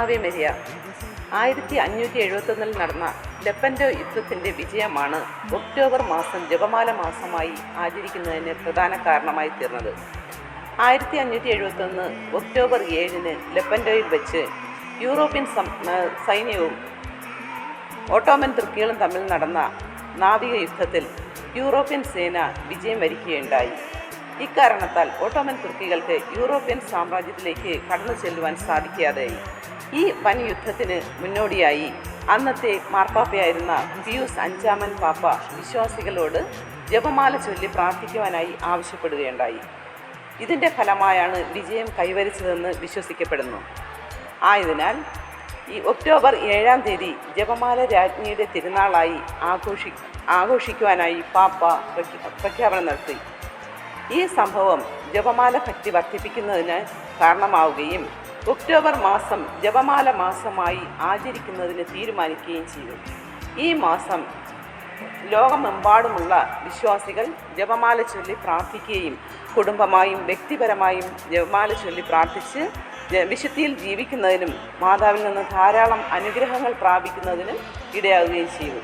Ave Maria 1571 നടന്ന ലെപ്പൻഡോ യുദ്ധത്തിൻ്റെ വിജയമാണ് ഒക്ടോബർ മാസം ജപമാല മാസമായി ആചരിക്കുന്നതിന് പ്രധാന കാരണമായി തീർന്നത്. 1571 ഒക്ടോബർ 7-ന് ലെപ്പൻഡോയിൽ വെച്ച് യൂറോപ്യൻ സൈന്യവും ഓട്ടോമൻ തുർക്കികളും തമ്മിൽ നടന്ന നാവിക യുദ്ധത്തിൽ യൂറോപ്യൻ സേന വിജയം വരിക്കുകയുണ്ടായി. ഇക്കാരണത്താൽ ഓട്ടോമൻ തുർക്കികൾക്ക് യൂറോപ്യൻ സാമ്രാജ്യത്തിലേക്ക് കടന്നു ചെല്ലുവാൻ സാധിക്കാതെയായി. ഈ വൻ യുദ്ധത്തിന് മുന്നോടിയായി അന്നത്തെ മാർപ്പാപ്പയായിരുന്ന പിയൂസ് 5-ാമൻ പാപ്പ വിശ്വാസികളോട് ജപമാല ചൊല്ലി പ്രാർത്ഥിക്കുവാനായി ആവശ്യപ്പെടുകയുണ്ടായി. ഇതിൻ്റെ ഫലമായാണ് വിജയം കൈവരിച്ചതെന്ന് വിശ്വസിക്കപ്പെടുന്നു. ആയതിനാൽ ഈ ഒക്ടോബർ 7-ാം തീയതി ജപമാല രാജ്ഞിയുടെ തിരുനാളായി ആഘോഷിക്കുവാനായി പാപ്പ പ്രഖ്യാപനം നടത്തി. ഈ സംഭവം ജപമാല ഭക്തി വർദ്ധിപ്പിക്കുന്നതിന് കാരണമാവുകയും ഒക്ടോബർ മാസം ജപമാല മാസമായി ആചരിക്കുന്നതിന് തീരുമാനിക്കുകയും ചെയ്തു. ഈ മാസം ലോകമെമ്പാടുമുള്ള വിശ്വാസികൾ ജപമാല ചൊല്ലി പ്രാർത്ഥിക്കുകയും കുടുംബമായും വ്യക്തിപരമായും ജപമാല ചൊല്ലി പ്രാർത്ഥിച്ച് വിശുദ്ധിയിൽ ജീവിക്കുന്നതിനും മാതാവിൽ നിന്ന് ധാരാളം അനുഗ്രഹങ്ങൾ പ്രാപിക്കുന്നതിനും ഇടയാകുകയും ചെയ്തു.